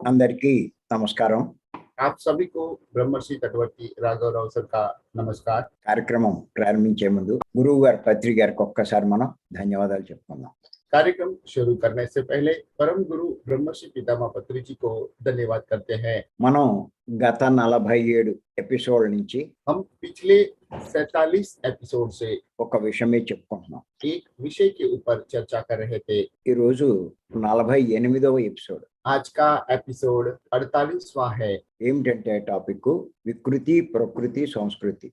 అందరికీ నమస్కారం. आप सभी को ब्रह्मर्षि तटवर्ती राघव राव सर का नमस्कार। కార్యక్రమం ప్రారంభించే ముందు గురువు గారి పత్రి గారికి ఒక్కసారి మనం ధన్యవాదాలు చెప్పుకుందాం. कार्यक्रम शुरू करने से पहले परम गुरु ब्रह्मर्षि पितामह पत्री जी को धन्यवाद करते हैं। మనం గత 47 ఎపిసోడ్ నుంచి हम पिछले 47 एपिसोड से ఒక విషయమే చెప్పుకుంటున్నాం. एक विषय के ऊपर चर्चा कर रहे थे। ఈ రోజు 48వ ఎపిసోడ్. आज का एपिसोड 48वां है ఏమిటంటే టాపిక్ వికృతి ప్రకృతి సంస్కృతి.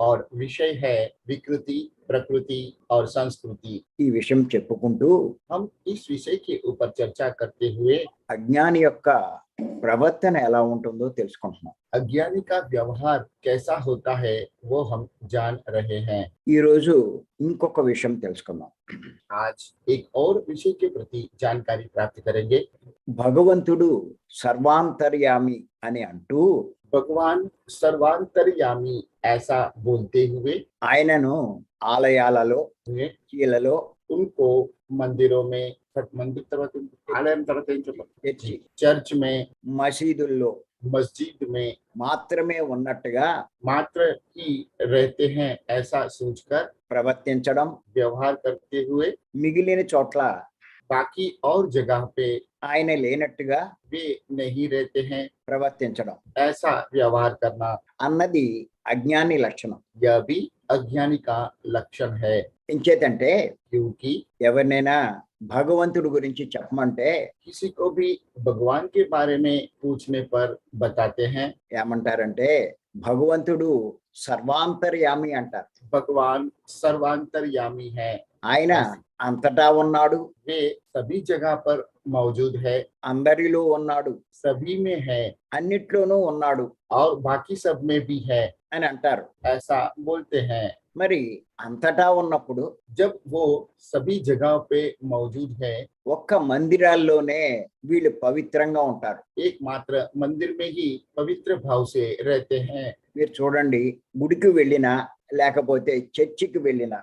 और विषय है विकृति प्रकृति और संस्कृति। ఈ విషయం చెప్పుకుంటూ हम इस विषय के ऊपर चर्चा करते हुए అజ్ఞాని యొక్క ప్రవర్తన ఎలా ఉంటుందో తెలుసుకుంటున్నాం. अज्ञानी का व्यवहार कैसा होता है वो हम जान रहे हैं। ఈ రోజు ఇంకొక విషయం తెలుసుకుందాం. आज एक और विषय के प्रति जानकारी प्राप्त करेंगे। భగవంతుడు సర్వాంతర్యామి అని అంటూ भगवान सर्वांतर्यामी ऐसा बोलते हुए ఆయనను ఆలయాలలో చీలలో उनको मंदिरों में मंदिर तरह आलय చర్చి चर्च में మసీదుల్లో मस्जिद में మాత్రమే ఉన్నట్టుగా मात्र ही रहते हैं ऐसा सोचकर ప్రవర్తించడం, व्यवहार करते हुए మిగిలిన చోట్ల बाकी और जगह पे ఆయన లేనట్టుగా वे नहीं रहते हैं ప్రవర్తించడం ऐसा व्यवहार करना అన్నది అజ్ఞాని లక్షణం. यह भी अज्ञानी का लक्षण है। ఇంచేతంటే क्योंकि ఎవరినైనా భగవంతుడి గురించి చెప్పమంటే किसी को भी भगवान के बारे में पूछने पर बताते हैं ఏమంటారంటే భగవంతుడు సర్వాంతర్యామి అంటారు. भगवान सर्वांतर्यामी है। ఆయన అంతటా ఉన్నాడు, वे सभी जगह पर मौजूद है, అందరిలో ఉన్నాడు, सभी में है అన్నిట్లోనూ ఉన్నాడు और बाकी सब में भी है అని అంటారు. ऐसा बोलते हैं। మరి అంతటా ఉన్నప్పుడు जब वो सभी जगह पे मौजूद है ఒక్క మందిరాల్లోనే వీళ్ళు పవిత్రంగా ఉంటారు. एकमात्र मंदिर में ही पवित्र भाव से रहते हैं। మీరు చూడండి, గుడికి వెళ్ళినా లేకపోతే చర్చికి వెళ్ళినా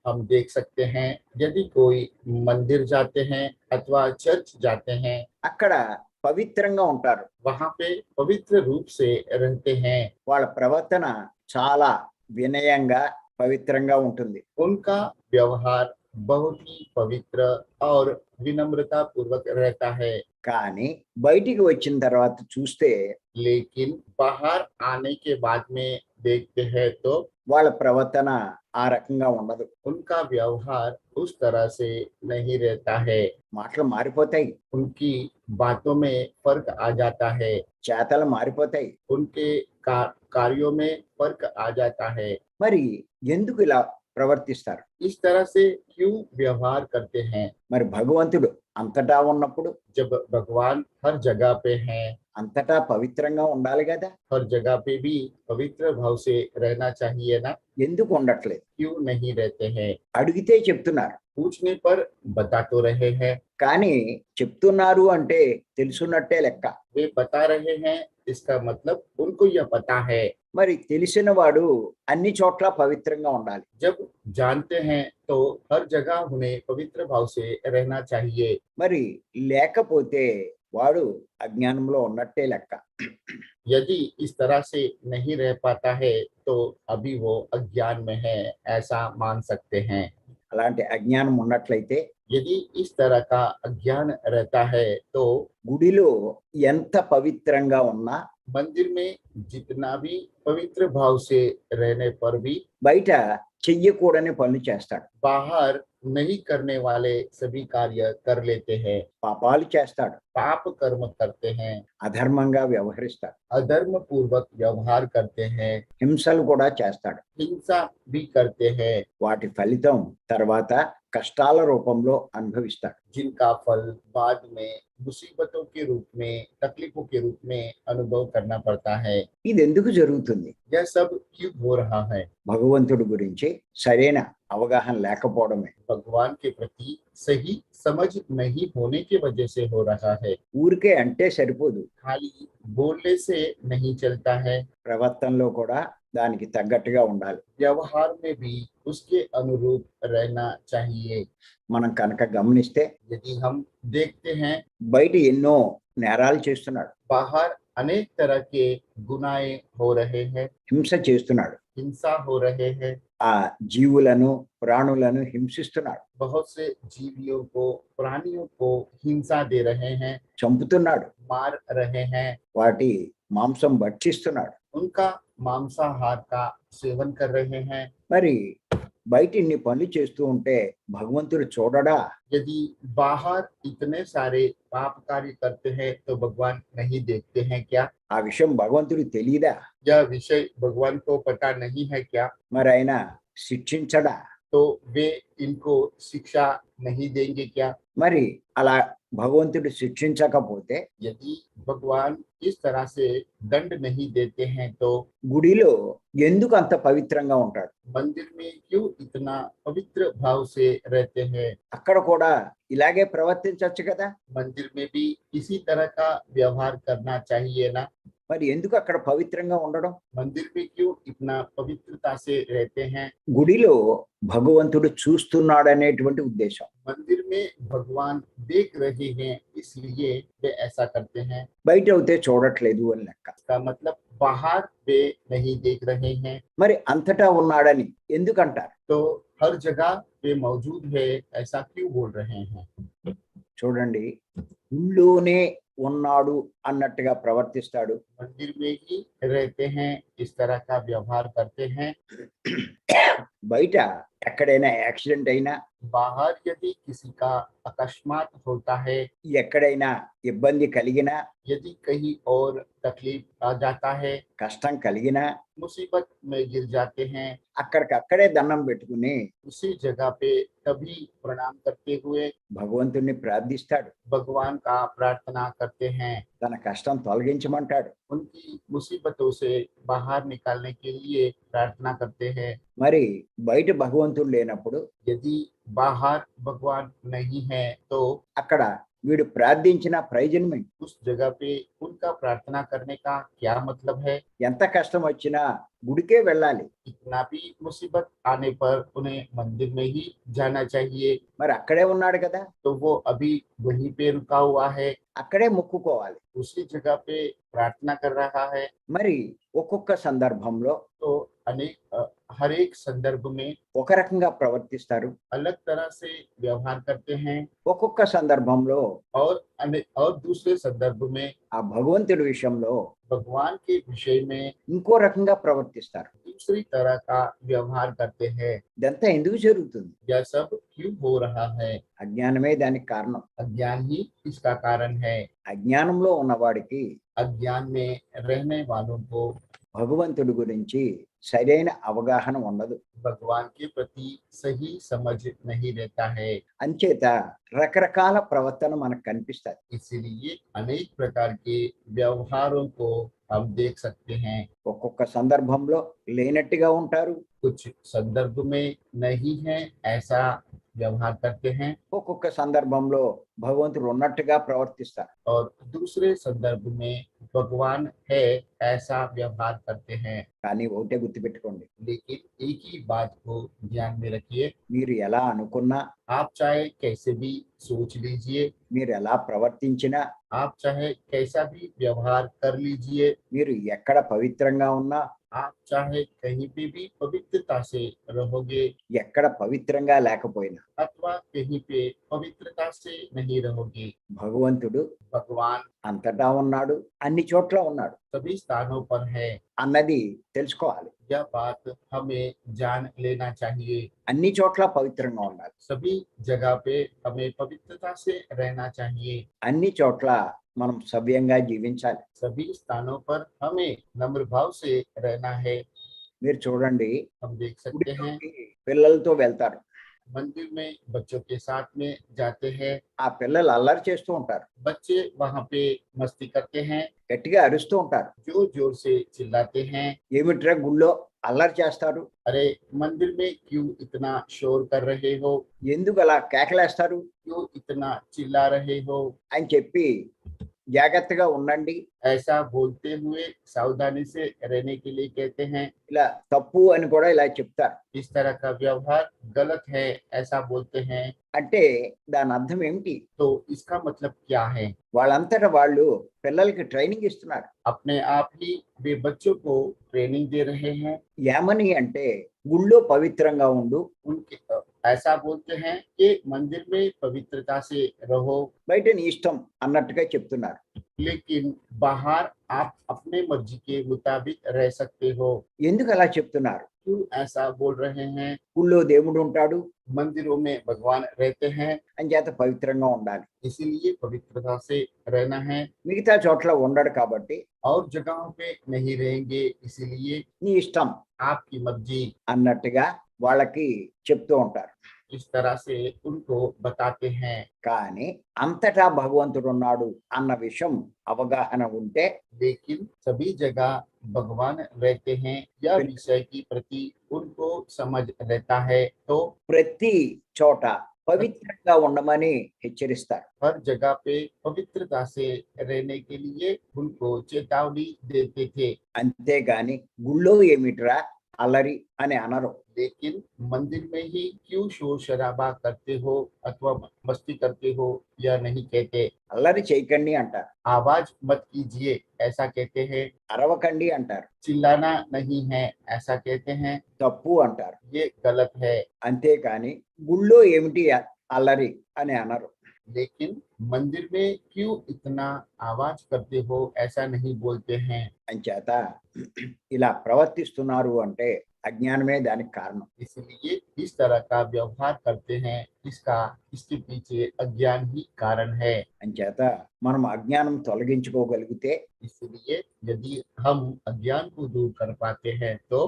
हम देख सकते हैं यदि कोई मंदिर जाते हैं अथवा चर्च जाते हैं అక్కడ పవిత్రంగా ఉంటారు. वहां पे पवित्र रूप से रहते हैं। వాళ్ళ ప్రవర్తన చాలా వినయంగా పవిత్రంగా ఉంటుంది. उनका व्यवहार बहुत ही पवित्र और विनम्रता पूर्वक रहता है। కానీ బయటికి వచ్చిన తర్వాత చూస్తే लेकिन बाहर आने के बाद में देखते हैं तो వాళ్ళ ప్రవర్తన ఆ రకంగా ఉండదు. उनका व्यवहार उस तरह से नहीं रहता है। మాటలు మారిపోతాయి, उनकी बातों में फर्क आ जाता है, చేతలు మారిపోతాయి. उनके कार्यों में फर्क आ जाता है। మరి ఎందుకు ఇలా ప్రవర్తిస్తారు? इस तरह से क्यों व्यवहार करते हैं? మరి భగవంతుడు అంతటా ఉన్నప్పుడు जब भगवान हर जगह पे हैं, అంతటా పవిత్రంగా ఉండాలి కదా, हर जगह पे भी पवित्र भाव से रहना चाहिए ना, ఎందుకు ఉండట్లేదు? क्यों नहीं रहते हैं? అడిగితే చెప్తున్నారు, पूछने पर बता तो रहे हैं, కానీ చెప్తున్నారు అంటే తెలుసున్నట్టే లెక్క. वे बता रहे हैं इसका मतलब उनको यह पता है। మరి తెలిసిన వాడు అన్ని చోట్ల పవిత్రంగా ఉండాలి. जब जानते हैं तो हर जगह उन्हें पवित्र भाव से रहना चाहिए। మరి లేకపోతే వాడు అజ్ఞానంలో ఉన్నట్టే లెక్క. यदि इस तरह से नहीं रह पाता है तो अभी वो अज्ञान में है ऐसा मान सकते हैं। అలాంటి అజ్ఞానం ఉన్నట్లయితే यदि इस तरह का अज्ञान रहता है तो గుడిలో ఎంత పవిత్రంగా ఉన్నా मंदिर में जितना भी पवित्र भाव से रहने पर भी బయట చెయ్యకూడని పనులు చేస్తాడు, बाहर नहीं करने वाले सभी कार्य कर लेते हैं, పాపాలు చేస్తాడు, पाप कर्म करते हैं, అధర్మంగా వ్యవహరిస్తాడు, अधर्म पूर्वक व्यवहार करते हैं, హింసలు కూడా చేస్తాడు. हिंसा भी करते हैं, వాటి ఫలితం తర్వాత కష్టాల రూపంలో అనుభవిస్తాడు. जिनका फल बाद में मुसीबतों के रूप में तकलीफों के रूप में अनुभव करना पड़ता है। ఇది ఎందుకు జరుగుతుంది? यह सब क्यों हो रहा है? భగవంతుడి గురించి సరైన అవగాహన లేకపోవడమే. भगवान के प्रति सही समझ नहीं होने की वजह से हो रहा है। ఊరికే అంటే సరిపోదు, खाली बोलने से नहीं चलता है, ప్రవర్తనలో కూడా దానికి తగ్గట్టుగా ఉండాలి. व्यवहार में भी उसके अनुरूप रहना चाहिए। మనం కనుక గమనిస్తే यदि हम देखते हैं బయట ఎన్నో నేరాలు చేస్తున్నాడు, बाहर अनेक तरह के गुनाहे हो रहे हैं, హింస చేస్తున్నాడు, हिंसा हो रहे हैं, ఆ జీవులను ప్రాణులను హింసిస్తున్నాడు, बहुत से जीवियों को, प्राणियों को हिंसा दे रहे हैं, చంపుతున్నాడు, मार रहे हैं, వాటి మాంసం భక్షిస్తున్నాడు. उनका मांसाहार का सेवन कर रहे हैं। మరి బయట ఇన్ని పనులు చేస్తూ ఉంటే భగవంతుడు చూడడా? यदि बाहर इतने सारे पाप कार्य करते हैं तो भगवान नहीं देखते हैं क्या? ఆ విషయం భగవంతుడికి తెలియదా? यह विषय भगवान को पता नहीं है क्या? మరి ఆయన శిక్షించడా? तो वे इनको शिक्षा नहीं देंगे क्या? మరి అలా భగవంతుడు శిక్షించకపోతే यदि भगवान इस तरह से दंड नहीं देते हैं तो గుడిలో ఎందుకు అంత పవిత్రంగా ఉంటాడు? मंदिर में क्यों इतना पवित्र भाव से रहते हैं? అక్కడ కూడా ఇలాగే ప్రవర్తించవచ్చు కదా? मंदिर में भी इसी तरह का व्यवहार करना चाहिए ना? మరి ఎందుకు అక్కడ పవిత్రంగా ఉండడం? मंदिर में क्यों इतना पवित्रता से रहते हैं? గుడిలో భగవంతుడు చూస్తున్నాడనేటువంటి ఉద్దేశం. मंदिर में भगवान देख रहे हैं इसलिए वे ऐसा करते हैं। బయట అయితే చూడట్లేదు అని లెక్క. इसका मतलब बाहर वे नहीं देख रहे हैं, మరి అంతటా ఉన్నాడని ఎందుకంటారు? तो हर जगह वे मौजूद है ऐसा क्यों बोल रहे हैं? చూడండి, ఊళ్ళోనే ఉన్నాడు అన్నట్టుగా ప్రవర్తిస్తాడు, मंदिर में ही रहते हैं इस तरह का व्यवहार करते हैं, బయట ఎక్కడైనా యాక్సిడెంట్ అయినా, बाहर यदि किसी का अकस्मात होता है, ఎక్కడైనా ఇబ్బంది కలిగినా, यदि कहीं और तकलीफ आ जाता है, కష్టం కలిగినా मुसीबत में गिर जाते हैं, అక్కడికక్కడే దండం పెట్టుకుని उसी जगह पे कभी प्रणाम करते हुए భగవంతుణ్ణి ప్రార్థిస్తాడు, भगवान का प्रार्थना करते हैं, తన కష్టం తొలగించమంటాడు. उनकी मुसीबतों से बाहर निकालने के लिए प्रार्थना करते हैं। మరి బయట భగవంతుడు లేనప్పుడు यदि बाहर भगवान नहीं है तो అక్కడ వీడు ప్రార్థించిన ప్రయోజనం ఏంటి? उस जगह पे उनका प्रार्थना करने का क्या मतलब है? ఎంత కష్టం వచ్చినా గుడికే వెళ్ళాలి. इतना भी मुसीबत आने पर उन्हें मंदिर में ही जाना चाहिए, మరి అక్కడే ఉన్నాడు కదా, तो वो अभी वहीं पे रुका हुआ है, అక్కడే మొక్కుకోవాలి. उसी जगह पे प्रार्थना कर रहा है। మరి ఒక్కొక్క సందర్భంలో तो हर एक संदर्भ में ఒక రకంగా ప్రవర్తిస్తారు, अलग तरह से व्यवहार करते हैं, ఒక్కొక్క సందర్భంలో और दूसरे संदर्भ में ఆ భగవంతుడి విషయంలో भगवान के विषय में ఇంకో రకంగా ప్రవర్తిస్తారు. दूसरी तरह का व्यवहार करते हैं। ఇదంతా ఎందుకు జరుగుతుంది? यह सब क्यों हो रहा है? అజ్ఞానమే దానికి కారణం. अज्ञान ही इसका कारण है। అజ్ఞానంలో ఉన్నవాడికి अज्ञान में रहने वालों को భగవంతుడి గురించి సరైన అవగాహన ఉండదు. भगवान के प्रति सही समझ नहीं रहता है, అంచేత రకరకాల ప్రవర్తన మనకు కనిపిస్తుంది. इसीलिए अनेक प्रकार के व्यवहारों को हम देख सकते हैं। ఒక్కొక్క సందర్భంలో లేనట్టుగా ఉంటారు, कुछ संदर्भ में नहीं है ऐसा व्यवहार करते हैं, ఒక్కొక్క సందర్భంలో భగవంతుడు ఉన్నట్టుగా ప్రవర్తిస్తారు. और दूसरे संदर्भ में भगवान है ऐसा व्यवहार करते हैं। కానీ ఒకటే గుర్తుపెట్టుకోండి, लेकिन एक ही बात को ध्यान में रखिए, మీరు ఎలా అనుకున్నా, आप चाहे कैसे भी सोच लीजिए, మీరు ఎలా ప్రవర్తించినా, आप चाहे कैसा भी व्यवहार कर लीजिए, మీరు ఎక్కడ పవిత్రంగా ఉన్నా, आप चाहे कहीं पे भी पवित्रता से रहोगे ఎక్కడ పవిత్రంగా లేకపోయినా अथवा कहीं पे पवित्रता से नहीं रहोगे, భగవంతుడు भगवान అంతటా ఉన్నాడు, అన్ని చోట్ల ఉన్నాడు सभी स्थानों पर है। అన్నది తెలుసుకోవాలి. यह बात हमें जान लेना चाहिए। అన్ని చోట్ల పవిత్రంగా ఉండాలి, सभी जगह पे हमें पवित्रता से रहना चाहिए, అన్ని చోట్ల మనం సవ్యంగా జీవించాలి. सभी स्थानों पर हमें नम्र भाव से रहना है। మీరు చూడండి, हम देख सकते हैं గుడిలోకి పిల్లలతో వెళ్తారు, मंदिर में बच्चों के साथ में जाते हैं, ఆ పిల్లలు అల్లరి చేస్తూ ఉంటారు, बच्चे वहाँ पे मस्ती करते हैं, గట్టిగా అరుస్తూ ఉంటారు. जोर जोर से चिल्लाते हैं, ఏమిట్రా గుళ్ళో అల్లరి చేస్తారు, अरे मंदिर में क्यों इतना शोर कर रहे हो, ఎందుకు అలా కేకలేస్తారు क्यों इतना चिल्ला रहे हो, అని చెప్పి జాగ్రత్తగా ఉండండి, ऐसा बोलते हुए सावधानी से रहने के लिए कहते हैं। ఇలా తప్పు అని కూడా ఇలా చెప్తారు. इस तरह का व्यवहार गलत है ऐसा बोलते हैं। అంటే దాని అర్థం ఏమిటి? तो इसका मतलब क्या है? వాళ్ళంతట వాళ్ళు పిల్లలకి ట్రైనింగ్ ఇస్తున్నారు. अपने आप ही वे बच्चों को ट्रेनिंग दे रहे हैं। ఏమని అంటే గుళ్ళో పవిత్రంగా ఉండు, उनके ऐसा बोलते हैं कि मंदिर में पवित्रता से रहो, బయట నీ ఇష్టం అన్నట్టుగా చెప్తున్నారు. लेकिन बाहर आप अपने मर्जी के मुताबिक रह सकते हो। ఎందుకు అలా చెప్తున్నారు? क्यों ऐसा बोल रहे हैं? గుళ్ళో దేవుడు ఉంటాడు, मंदिरों में भगवान रहते हैं, అంచేత పవిత్రంగా ఉండాలి. इसीलिए पवित्रता से रहना है। మిగతా చోట్ల ఉండడు కాబట్టి और जगहों पे नहीं रहेंगे, इसीलिए నీ ఇష్టం आपकी मर्जी। అన్నట్టుగా వాళ్ళకి చెప్తూ ఉంటారు. इस तरह से उनको बताते हैं। కానీ అంతటా భగవంతుడు ఉన్నాడు అన్న విషయం అవగాహన ఉంటే लेकिन सभी जगह भगवान रहते हैं यह विषय की प्रति उनको समझ रहता है, तो ప్రతి చోట పవిత్రంగా ఉండమని హెచ్చరిస్తారు. हर जगह पे पवित्रता से रहने के लिए उनको चेतावनी देते थे। అంతేగాని గుళ్ళో ఏమిట్రా అల్లరి అని అనరు. लेकिन मंदिर में ही क्यों शोर शराबा करते हो अथवा मस्ती करते हो यह नहीं कहते। అల్లరి చేయకండి అంటారు, आवाज मत कीजिए ऐसा कहते हैं। అరవకండి అంటారు, चिल्लाना नहीं है ऐसा कहते हैं। తప్పు అంటారు. ये गलत है। అంతేకాని గుళ్ళో ఏమిటి అల్లరి అని అనరు. लेकिन मंदिर में क्यों इतना आवाज करते हो ऐसा नहीं बोलते हैं। అంచేత ఇలా ప్రవర్తిస్తున్నారు అంటే అజ్ఞానమే దానికి కారణం. इसलिए इस तरह का व्यवहार करते हैं, इसके पीछे अज्ञान ही कारण है। అంచేత మనం అజ్ఞానం తొలగించుకోగలిగితే इसलिए यदि हम अज्ञान को दूर कर पाते हैं तो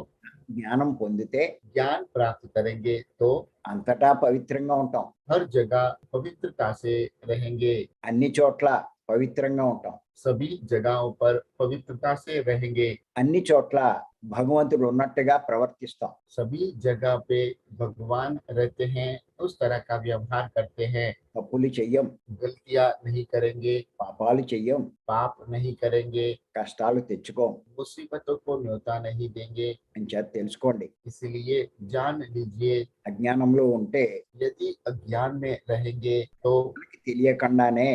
జ్ఞానం పొందితే ज्ञान प्राप्त करेंगे, तो అంతటా పవిత్రంగా ఉంటాం, हर जगह पवित्रता से रहेंगे, అన్ని చోట్ల పవిత్రంగా ఉంటాం, सभी जगहों पर पवित्रता से रहेंगे, అన్ని చోట్ల భగవంతుడు ఉన్నట్టుగా ప్రవర్తిస్తాం. सभी जगह पे भगवान रहते हैं, उस तरह का व्यवहार करते हैं, తప్పులు చెయ్యం, गलतियां नहीं करेंगे, పాపాలు చెయ్యం, पाप नहीं करेंगे, కష్టాలు తెచ్చుకోం मुसीबतों को न्योता नहीं देंगे। అని చేత తెలుసుకోండి. इसलिए जान लीजिए, అజ్ఞానంలో ఉంటే यदि अज्ञान में रहेंगे तो మనకి తెలియకుండానే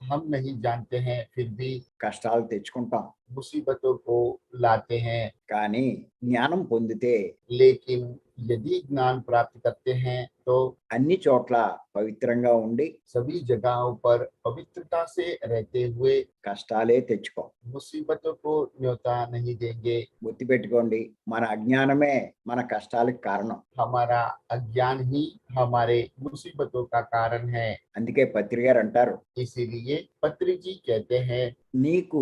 हम नहीं जानते हैं फिर भी కష్టాలు తెచ్చుకుంటాం. मुसीबतों को लाते हैं। కానీ జ్ఞానం పొందితే लेकिन यदि ज्ञान प्राप्त करते हैं तो అన్ని చోట్ల పవిత్రంగా ఉండి सभी जगहों पर पवित्रता से रहते हुए కష్టాలే తెచ్చుకోం. मुसीबतों को न्योता नहीं देंगे। గుర్తుపెట్టుకోండి, మన అజ్ఞానమే మన కష్టాలకు కారణం. हमारा अज्ञान ही हमारे मुसीबतों का कारण है। అందుకే పత్రి గారు అంటారు, इसीलिए पत्री जी कहते हैं, నీకు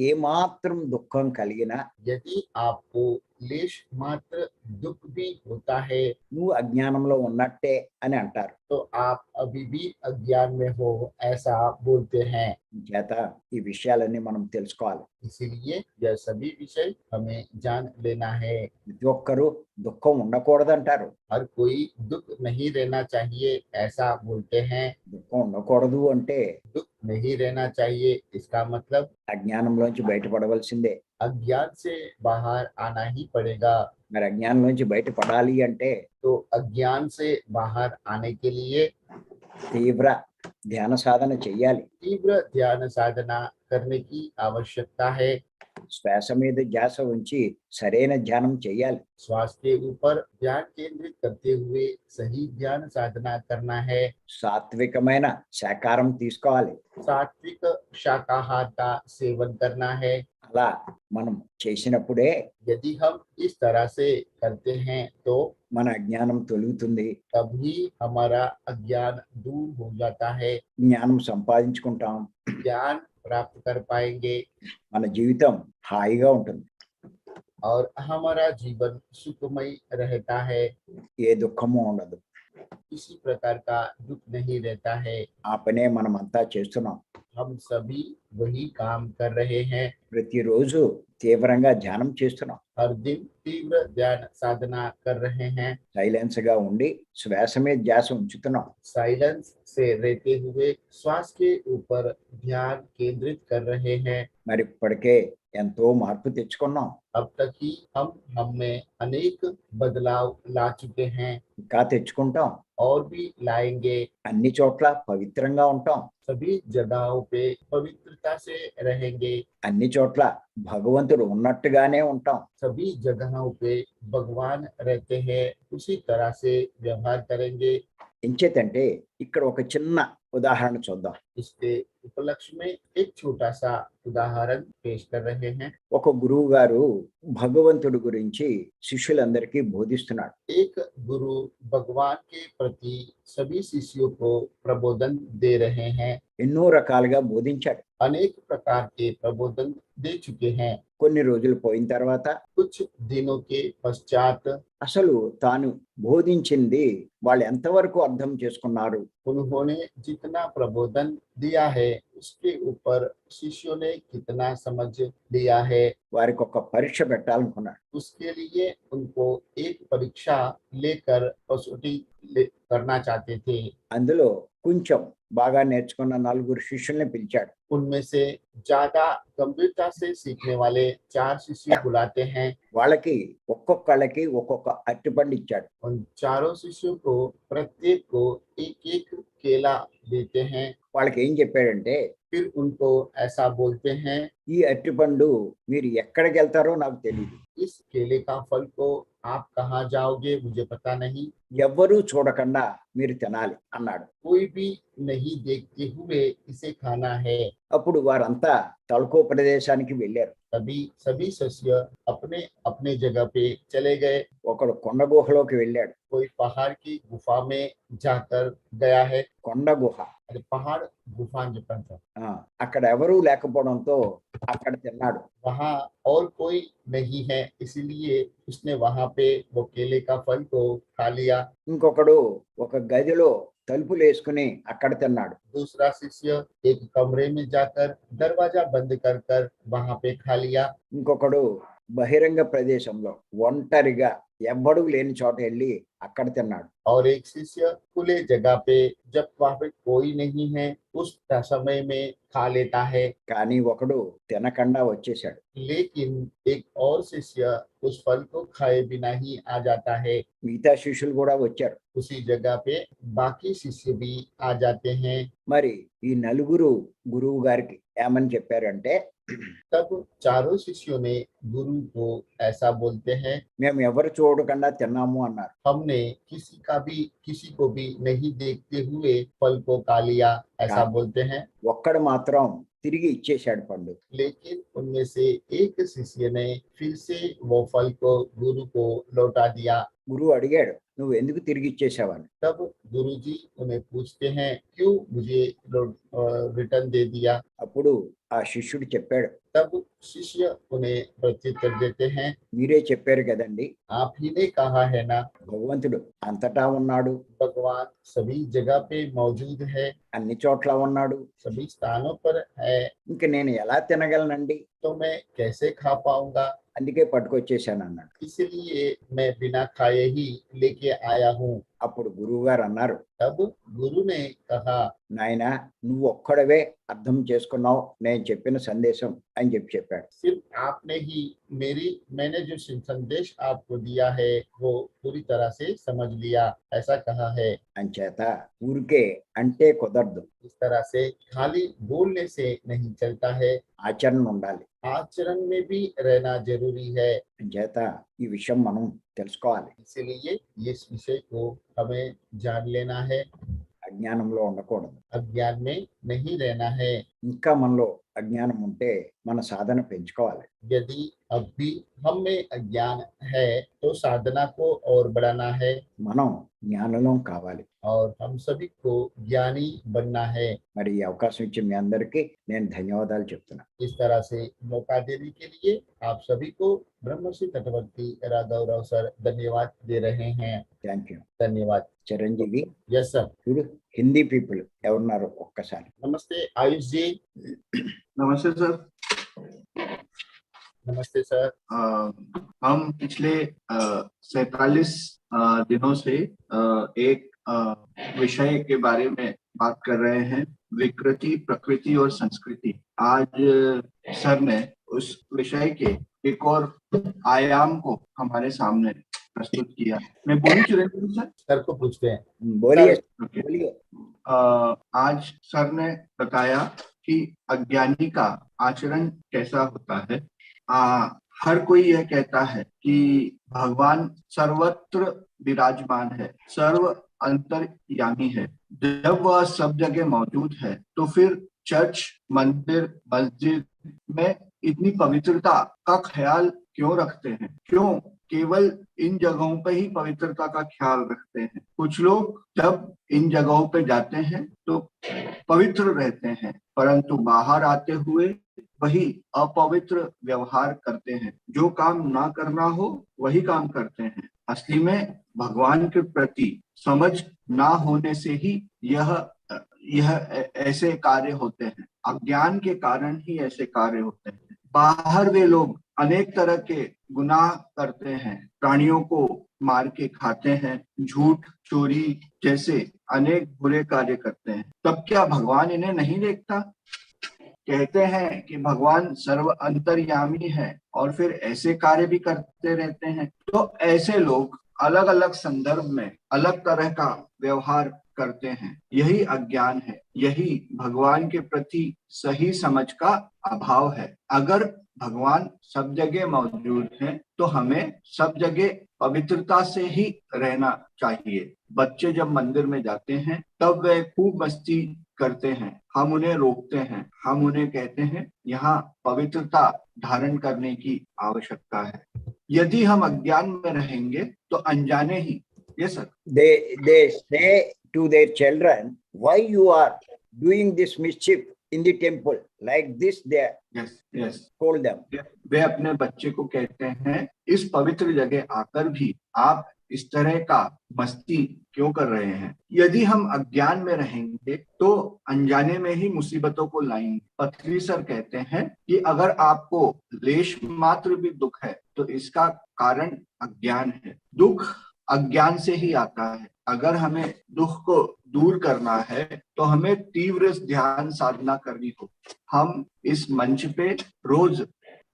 ఏమాత్రం దుఃఖం కలిగినా यदि आपको लेश मात्र दुख भी होता है నువ్వు అజ్ఞానంలో ఉన్నట్టే అని అంటారు. तो आप अभी भी अज्ञान में हो ऐसा बोलते हैं। చేత ఈ విషయాలన్నీ మనం తెలుసుకోవాలి. इसीलिए यह सभी विषय हमें जान लेना है। ప్రతి ఒక్కరూ దుఃఖం ఉండకూడదంటారు. हर कोई दुख नहीं रहना चाहिए ऐसा बोलते हैं। దుఃఖం ఉండకూడదు అంటే दुख नहीं रहना चाहिए इसका मतलब అజ్ఞానంలోంచి బయటపడవలసిందే. अज्ञान से बाहर आना ही पड़ेगा। మరి అజ్ఞానంలోంచి బయటపడాలి అంటే तो अज्ञान से बाहर आने के लिए తీవ్ర ధ్యాన సాధన చెయ్యాలి. तीव्र ध्यान साधना करने की आवश्यकता है। శ్వాస మీద ధ్యాస ఉంచి సరైన ధ్యానం చెయ్యాలి. श्वास के ऊपर ध्यान केंद्रित करते हुए सही ध्यान साधना करना है। సాత్వికమైన శాకారం తీసుకోవాలి. सात्विक शाकाहार का सेवन करना है। అలా మనం చేసినప్పుడే यदि हम इस तरह से करते हैं तो మన అజ్ఞానం తొలుగుతుంది, तभी हमारा अज्ञान दूर हो जाता है, జ్ఞానం సంపాదించుకుంటాం, ज्ञान प्राप्त कर पाएंगे మన జీవితం హాయిగా ఉంటుంది, और हमारा जीवन सुखमय रहता है। ఏ దుఃఖము ఉండదు. किसी प्रकार का दुख नहीं रहता है। ఆ పనే మనం అంతా చేస్తున్నాం. हम सभी वही काम कर रहे हैं। ప్రతిరోజు తీవ్రంగా ధ్యానం చేస్తున్నాం. हर दिन तीव्र ध्यान साधना कर रहे हैं। సైలెన్స్ గా ఉండి శ్వాస మీద ధ్యాస ఉంచుతున్నాం. साइलेंस से रहते हुए श्वास के ऊपर ध्यान केंद्रित कर रहे हैं। మరి ఇప్పటికే ఎంతో మార్పు తెచ్చుకున్నాం. अब तक ही हम में अनेक बदलाव ला चुके हैं ఇంకా తెచ్చుకుంటాం. और भी लाएंगे। అన్ని చోట్ల పవిత్రంగా ఉంటాం. सभी जगहों पे पवित्रता से रहेंगे। అన్ని చోట్ల భగవంతుడు ఉన్నట్టుగానే ఉంటాం. सभी जगहों पे भगवान रहते हैं, उसी तरह से व्यवहार करेंगे। ఎంచేతంటే ఇక్కడ ఒక చిన్న ఉదాహరణ చూద్దాం. इसके उपलक्ष्य में एक छोटा सा उदाहरण पेश कर रहे हैं। ఒక గురువు గారు భగవంతుడి గురించి శిష్యులందరికీ బోధిస్తున్నాడు. एक गुरु भगवान के प्रति सभी शिष्यों को प्रबोधन दे रहे हैं। ఎన్నో రకాలుగా బోధించాడు. अनेक प्रकार के प्रबोधन दे चुके हैं। కొన్ని రోజులు పోయిన తర్వాత कुछ दिनों के पश्चात అసలు తాను బోధించింది వాళ్ళు ఎంతవరకు అర్థం చేసుకున్నారు, उन्होंने जितना प्रबोधन दिया है उसके ऊपर शिष्यों ने कितना समझ लिया है, వారికి ఒక పరీక్ష పెట్టాలనుకున్నాడు. उसके लिए उनको एक परीक्षा लेकर कसौटी करना चाहते थे। అందులో కొంచెం బాగా నేర్చుకున్న నలుగురు శిష్యుల్ని పిలిచాడు. उनमें से ज्यादा गंभीरता से सीखने वाले 4 शिष्य बुलाते हैं। వాళ్ళకి ఒక్కొక్కళ్ళకి ఒక్కొక్క అరటిపండు ఇచ్చాడు. उन चारों शिष्यों को प्रत्येक को एक एक केला देते हैं। వాళ్ళకి ఏం చెప్పాడంటే, फिर उनको ऐसा बोलते हैं, ఈ అరటిపండు మీరు ఎక్కడికి వెళ్తారో నాకు తెలియదు, इस केले का फल को आप कहाँ जाओगे मुझे पता नहीं, ఎవ్వరూ చూడకుండా మీరు తినాలి అన్నాడు. कोई भी नहीं देखते हुए इसे खाना है। అప్పుడు వారంతా తలకో ప్రదేశానికి వెళ్ళారు. तभी सभी शिष्य अपने अपने जगह पे चले गए। ఒకడు కొండ గుహలోకి వెళ్ళాడు. कोई पहाड़ की गुफा में जाकर गया है। కొండ గుహ. अरे पहाड़ गुफा जपन था। ఆ, అక్కడ ఎవరూ లేకపోవడంతో అక్కడ తిన్నాడు. वहाँ और कोई नहीं है, इसलिए उसने वहाँ पे वो केले का फल को खा लिया। ఇంకొకడు ఒక గదిలో తలుపులు వేసుకుని అక్కడ తిన్నాడు. दूसरा शिष्य एक कमरे में जाकर दरवाजा बंद कर कर वहाँ पे खा लिया। ఇంకొకడు బహిరంగ ప్రదేశంలో ఒంటరిగా ఎవ్వడూ లేని చోట వెళ్ళి అక్కడ తిన్నాడు. और एक शिष्य खुले जगह पे जब वहाँ पे कोई नहीं है उस समय में खा लेता है। కానీ ఒకడు తినకుండా వచ్చేసాడు. लेकिन एक और शिष्य उस फल को खाए बिना ही आ जाता है। మిగతా శిష్యులు కూడా వచ్చారు. उसी जगह पे बाकी शिष्य भी आ जाते हैं। మరి ఈ నలుగురు గురువు గారికి ఏమని చెప్పారంటే, तब चारों शिष्यों ने गुरु को ऐसा बोलते हैं, మేము ఎవరు చూడకుండా తిన్నాము అన్నారు. हमने किसी को भी नहीं देखते हुए फल को खा लिया, ऐसा बोलते हैं। ఒక్కడు మాత్రం తిరిగి ఇచ్చేశాడు पंडु। लेकिन उनमें से एक शिष्य ने फिर से वो फल को गुरु को लौटा दिया। गुरु अड़िगाడు నువ్వు ఎందుకు తిరిగి ఇచ్చేసావని। तब गुरुजी उन्हें पूछते हैं क्यों मुझे रिटर्न दे दिया। అప్పుడు ఆ శిష్యుడు చెప్పాడు, तब शिष्य उन्हें प्रत्युत्तर देते हैं, మీరే చెప్పారు కదండి, आप ही ने कहा है ना, భగవంతుడు అంతటా ఉన్నాడు, भगवान सभी जगह पे मौजूद है, అన్ని చోట్ల ఉన్నాడు, सभी स्थानों पर है, ఇంక నేను ఎలా తినగలనండి, तो मैं कैसे खा पाऊंगा, అందుకే పట్టుకొచ్చేసాను అన్నాడు। इसलिए मैं बिना खाए ही लेके आया हूँ। అప్పుడు గురువు గారు అన్నారు, तब गुरु ने कहा, నాయనా నువ్వు ఒక్కడవే అర్థం చేసుకున్నావు నేను చెప్పిన సందేశం అని చెప్పాడు। सिर्फ आपने ही मैंने जो संदेश आपको दिया है वो पूरी तरह से समझ लिया, ऐसा कहा है। అంచేత ఊరికే అంటే కుదరదు, इस तरह से खाली बोलने से नहीं चलता है, ఆచరణ ఉండాలి। आचरण में भी रहना जरूरी है। అంచేత ఈ విషయం మనం తెలుసుకోవాలి, इसलिए इस विषय को हमें जान लेना है, అజ్ఞానంలో ఉండకూడదు। अज्ञान में नहीं रहना है। ఇంకా మనలో అజ్ఞానం ఉంటే మన సాధన పెంచుకోవాలి। यदि अब भी हम में अज्ञान है तो साधना को और बढ़ाना है। మనం జ్ఞానులం కావాలి. और हम सभी को ज्ञानी बनना है। మరి ఈ అవకాశం ఇచ్చిన మీ అందరికీ నేను ధన్యవాదాలు చెప్తున్నా. इस तरह से मौका देने के लिए आप सभी को ब्रह्मश्री तटवर्ती राघवराव सर धन्यवाद दे रहे हैं। Thank you. धन्यवाद। Chiranjeevi, yes sir. చూడు హిందీ పీపుల్ ఎవరున్నారు ఒక్కసారి. नमस्ते आयुष जी। नमस्ते सर। नमस्ते सर। हम पिछले 47 दिनों से एक विषय के बारे में बात कर रहे हैं, विकृति, प्रकृति और संस्कृति। आज सर ने उस विषय के एक और आयाम को हमारे सामने प्रस्तुत किया। मैं बोलूं चिरंजीवी सर? सर को पूछते हैं। బోలియే ओके। బోలియే. आज सर ने बताया कि अज्ञानी का आचरण कैसा होता है। हर कोई यह कहता है कि भगवान सर्वत्र विराजमान है, सर्व अंतर्यामी है। जब वह सब जगह मौजूद है तो फिर चर्च, मंदिर, मस्जिद में इतनी पवित्रता का ख्याल क्यों रखते हैं? क्यों केवल इन जगहों पे ही पवित्रता का ख्याल रखते हैं? कुछ लोग जब इन जगहों पे जाते हैं तो पवित्र रहते हैं, परंतु बाहर आते हुए वही अपवित्र व्यवहार करते हैं। जो काम ना करना हो वही काम करते हैं। असली में भगवान के प्रति समझ ना होने से ही यह ऐसे कार्य होते हैं। अज्ञान के कारण ही ऐसे कार्य होते हैं। बाहर वे लोग अनेक तरह के गुनाह करते हैं, प्राणियों को मार के खाते हैं, झूठ, चोरी जैसे अनेक बुरे कार्य करते हैं। तब क्या भगवान इन्हें नहीं देखता? कहते हैं कि भगवान सर्व अंतर्यामी है और फिर ऐसे कार्य भी करते रहते हैं। तो ऐसे लोग अलग अलग संदर्भ में अलग तरह का व्यवहार करते हैं। यही अज्ञान है, यही भगवान के प्रति सही समझ का अभाव है। अगर भगवान सब जगह मौजूद है तो हमें सब जगह पवित्रता से ही रहना चाहिए। बच्चे जब मंदिर में जाते हैं तब वे खूब मस्ती करते हैं, हम उन्हें रोकते हैं, हम उन्हें कहते हैं यहाँ पवित्रता धारण करने की आवश्यकता है। यदि हम अज्ञान में रहेंगे तो अनजाने ही ये sir they say to their children, why you are doing this mischief in the temple like this, they yes told them. वे अपने बच्चे को कहते हैं इस पवित्र जगह आकर भी आप इस तरह का मस्ती क्यों कर रहे हैं? यदि हम अज्ञान में रहेंगे तो अनजाने में ही मुसीबतों को लाएंगे। पत्री सर कहते हैं कि अगर आपको लेश मात्र भी दुख है तो इसका कारण अज्ञान है। दुख अज्ञान से ही आता है। अगर हमें दुख को दूर करना है तो हमें तीव्र ध्यान साधना करनी होगी। हम इस मंच पे रोज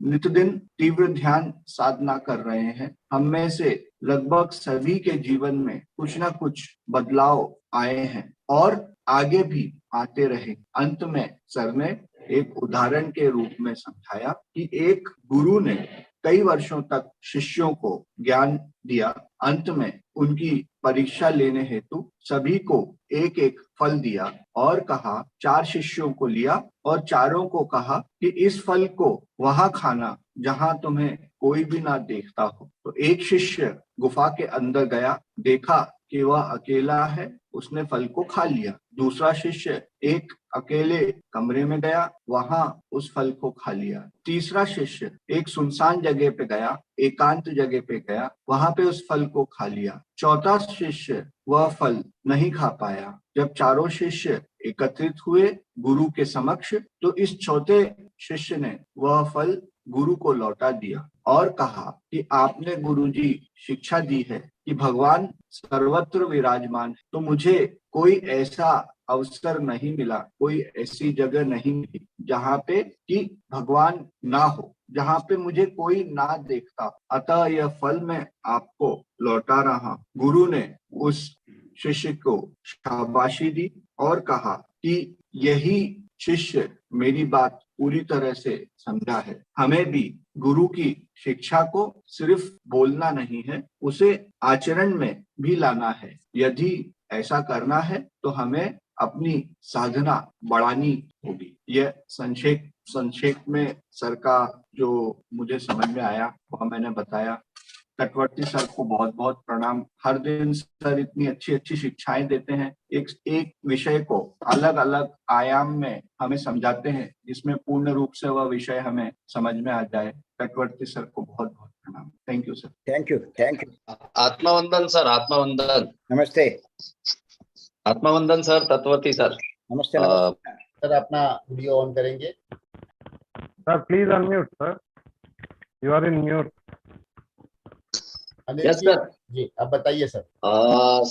नित्यदिन तीव्र ध्यान साधना कर रहे हैं। हम में से लगभग सभी के जीवन में कुछ ना कुछ बदलाव आए हैं और आगे भी आते रहे। अंत में सर ने एक उदाहरण के रूप में समझाया कि एक गुरु ने कई वर्षों तक शिष्यों को ज्ञान दिया। अंत में उनकी परीक्षा लेने हेतु सभी को एक एक फल दिया और कहा 4 शिष्यों को लिया और चारों को कहा कि इस फल को वहां खाना जहां तुम्हें कोई भी ना देखता हो। तो एक शिष्य गुफा के अंदर गया, देखा कि वह अकेला है, उसने फल को खा लिया। दूसरा शिष्य एक अकेले कमरे में गया, वहां उस फल को खा लिया। तीसरा शिष्य एक सुनसान जगह पे गया, एकांत जगह पे गया, वहां पे उस फल को खा लिया। चौथा शिष्य वह फल नहीं खा पाया। जब चारों शिष्य एकत्रित हुए गुरु के समक्ष तो इस चौथे शिष्य ने वह फल गुरु को लौटा दिया और कहा कि आपने गुरुजी शिक्षा दी है कि भगवान सर्वत्र विराजमान है, तो मुझे कोई ऐसा अवसर नहीं मिला, कोई ऐसी जगह नहीं मिली जहाँ पे कि भगवान ना हो, जहाँ पे मुझे कोई ना देखता। अतः यह फल मैं आपको लौटा रहा। गुरु ने उस शिष्य को शाबाशी दी और कहा कि यही शिष्य मेरी बात पूरी तरह से समझा है। हमें भी गुरु की शिक्षा को सिर्फ बोलना नहीं है, उसे आचरण में भी लाना है। यदि ऐसा करना है तो हमें अपनी साधना बढ़ानी होगी। यह संक्षेप में सर का जो मुझे समझ में आया वह मैंने बताया। तटवर्ती सर को बहुत बहुत प्रणाम। हर दिन सर इतनी अच्छी अच्छी शिक्षाएं देते हैं, एक एक विषय को अलग अलग आयाम में हमें समझाते हैं, जिसमें पूर्ण रूप से वह विषय हमें समझ में आ जाए। तटवर्ती सर को बहुत बहुत प्रणाम। Thank you sir. Thank you. Thank you. आत्मवंदन सर, आत्मवंदन। Namaste. आत्मवंदन सर, तत्वती सर। Namaste. Namaste. सर अपना वीडियो ऑन करेंगे। Sir, please unmute, sir. You are in mute. Anil yes जी, सर। जी अब बताइए sir.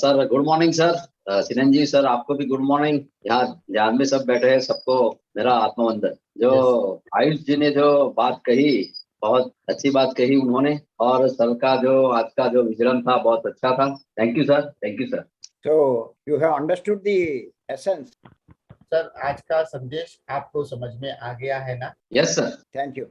Sir good morning sir. Chiranjeev sir आपको भी गुड मॉर्निंग। यहाँ ध्यान में सब बैठे हैं, सबको मेरा आत्मवंदन। जो आयुष जी ने जो बात कही, बहुत अच्छी बात कही उन्होंने, और सर का जो आज का जो विचरण था बहुत अच्छा था। Thank you sir, thank you sir. So you have understood the essence. Sir आज का संदेश आपको समझ में आ गया है ना? Yes sir. Thank you.